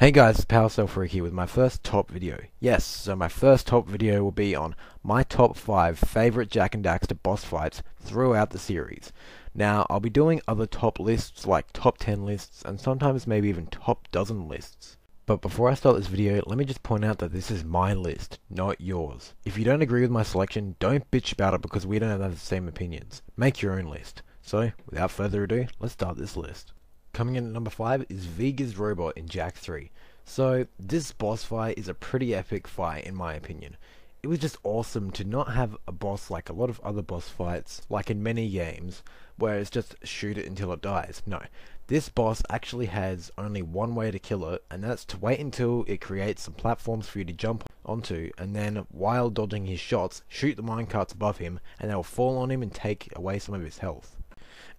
Hey guys, it's PowerCellFreak here with my first top video. Yes, so my first top video will be on my top 5 favorite Jak and Daxter boss fights throughout the series. Now, I'll be doing other top lists like top 10 lists and sometimes maybe even top dozen lists. But before I start this video, let me just point out that this is my list, not yours. If you don't agree with my selection, don't bitch about it because we don't have the same opinions. Make your own list. So, without further ado, let's start this list. Coming in at number 5 is Vega's robot in Jak 3. So, this boss fight is a pretty epic fight in my opinion. It was just awesome to not have a boss like a lot of other boss fights, like in many games, where it's just shoot it until it dies. No, this boss actually has only one way to kill it, and that's to wait until it creates some platforms for you to jump onto, and then, while dodging his shots, shoot the minecarts above him, and they'll fall on him and take away some of his health.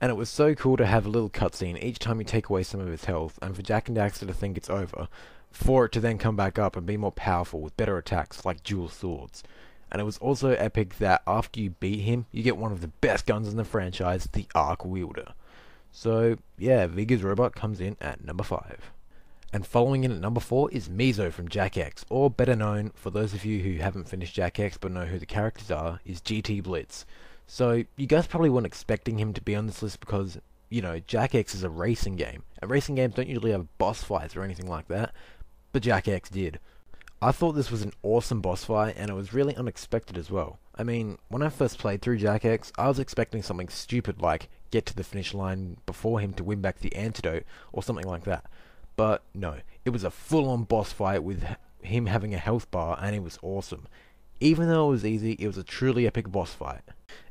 And it was so cool to have a little cutscene each time you take away some of his health, and for Jak and Daxter to think it's over, for it to then come back up and be more powerful with better attacks like dual swords. And it was also epic that after you beat him, you get one of the best guns in the franchise, the Arc Wielder. So yeah, Vega's robot comes in at number 5. And following in at number 4 is Mizo from Jak X, or better known, for those of you who haven't finished Jak X but know who the characters are, is GT Blitz. So, you guys probably weren't expecting him to be on this list because, you know, Jak X is a racing game. And racing games don't usually have boss fights or anything like that, but Jak X did. I thought this was an awesome boss fight, and it was really unexpected as well. I mean, when I first played through Jak X, I was expecting something stupid like get to the finish line before him to win back the antidote, or something like that. But no, it was a full-on boss fight with him having a health bar, and it was awesome. Even though it was easy, it was a truly epic boss fight.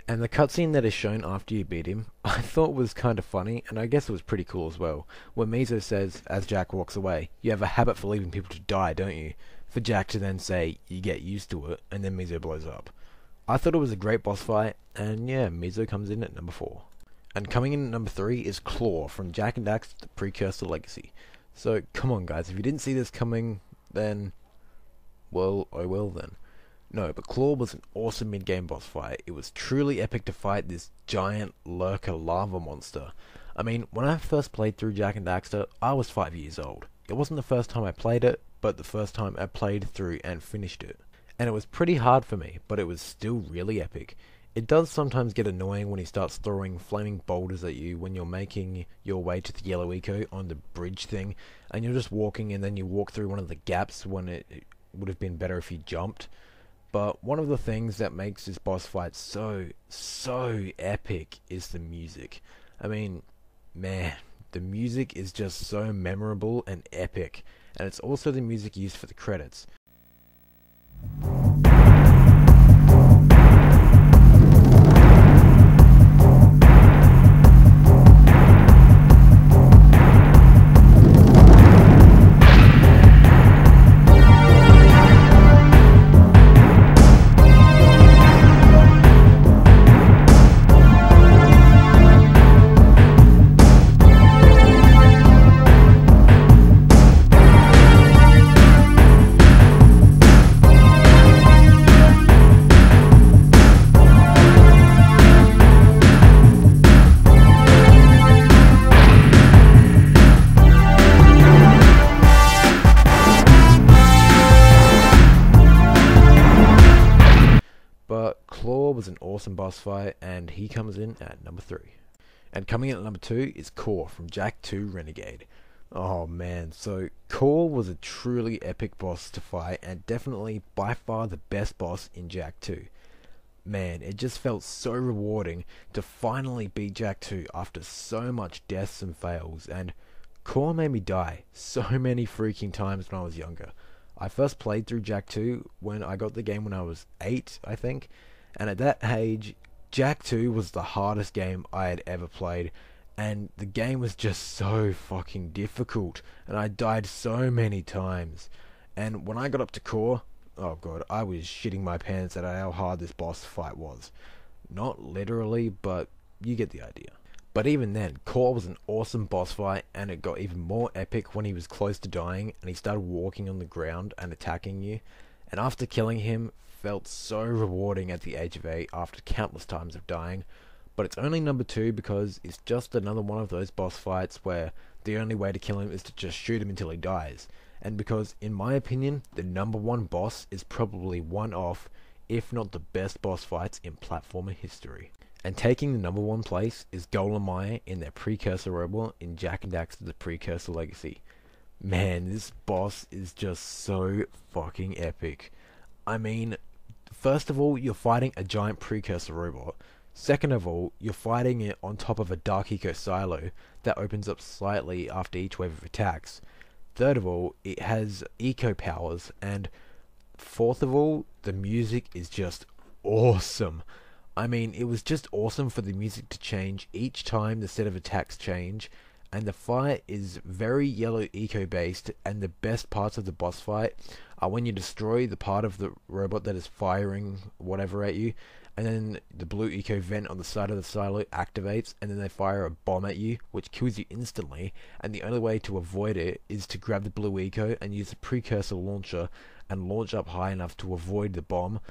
And the cutscene that is shown after you beat him, I thought was kind of funny, and I guess it was pretty cool as well, where Mizo says, as Jak walks away, you have a habit for leaving people to die, don't you? For Jak to then say, you get used to it, and then Mizo blows up. I thought it was a great boss fight, and yeah, Mizo comes in at number 4. And coming in at number 3 is Claw from Jak and Daxter the Precursor Legacy. So, come on guys, if you didn't see this coming, then, well, oh well then. No, but Claw was an awesome mid-game boss fight. It was truly epic to fight this giant lurker lava monster. I mean, when I first played through Jak and Daxter, I was 5 years old. It wasn't the first time I played it, but the first time I played through and finished it. And it was pretty hard for me, but it was still really epic. It does sometimes get annoying when he starts throwing flaming boulders at you when you're making your way to the yellow eco on the bridge thing, and you're just walking and then you walk through one of the gaps when it would have been better if you jumped. But one of the things that makes this boss fight so epic is the music. I mean, man, the music is just so memorable and epic. And it's also the music used for the credits. But Claw was an awesome boss fight, and he comes in at number 3. And coming in at number 2 is Core from Jak 2 Renegade. Oh man, so Core was a truly epic boss to fight, and definitely by far the best boss in Jak 2. Man, it just felt so rewarding to finally beat Jak 2 after so much deaths and fails, and Core made me die so many freaking times when I was younger. I first played through Jak 2 when I got the game when I was 8, I think, and at that age, Jak 2 was the hardest game I had ever played, and the game was just so fucking difficult, and I died so many times. And when I got up to Core, oh god, I was shitting my pants at how hard this boss fight was. Not literally, but you get the idea. But even then, Core was an awesome boss fight, and it got even more epic when he was close to dying and he started walking on the ground and attacking you. And after killing him, felt so rewarding at the age of 8 after countless times of dying. But it's only number 2 because it's just another one of those boss fights where the only way to kill him is to just shoot him until he dies. and because, in my opinion, the number one boss is probably one of, if not the best boss fights in platformer history. And taking the number one place is Golem in their Precursor robot in Jak and Daxter the Precursor Legacy. Man, this boss is just so fucking epic. I mean, first of all, you're fighting a giant Precursor robot. Second of all, you're fighting it on top of a Dark Eco silo that opens up slightly after each wave of attacks. Third of all, it has eco powers, and fourth of all, the music is just awesome. I mean, it was just awesome for the music to change each time the set of attacks change, and the fight is very yellow eco based, and the best parts of the boss fight are when you destroy the part of the robot that is firing whatever at you, and then the blue eco vent on the side of the silo activates, and then they fire a bomb at you, which kills you instantly, and the only way to avoid it is to grab the blue eco and use the precursor launcher and launch up high enough to avoid the bomb,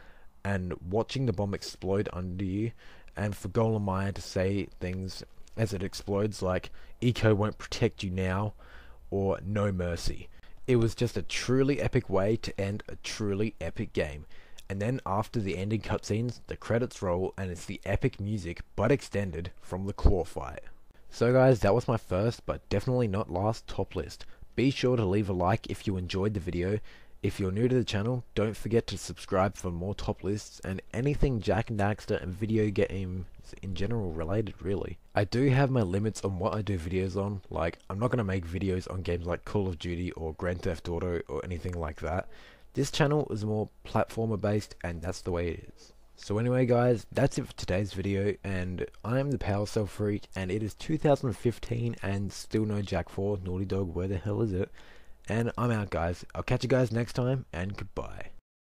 and watching the bomb explode under you, and for Golem to say things as it explodes like, "Eco won't protect you now," or "No mercy." It was just a truly epic way to end a truly epic game. And then after the ending cutscenes, the credits roll, and it's the epic music, but extended, from the claw fight. So guys, that was my first, but definitely not last top list. Be sure to leave a like if you enjoyed the video. If you're new to the channel, don't forget to subscribe for more top lists and anything Jak and Daxter and video games in general related, really. I do have my limits on what I do videos on, like I'm not going to make videos on games like Call of Duty or Grand Theft Auto or anything like that. This channel is more platformer based, and that's the way it is. So anyway guys, that's it for today's video, and I am the Power Cell Freak, and it is 2015 and still no Jak 4. Naughty Dog, where the hell is it? And I'm out guys. I'll catch you guys next time, and goodbye.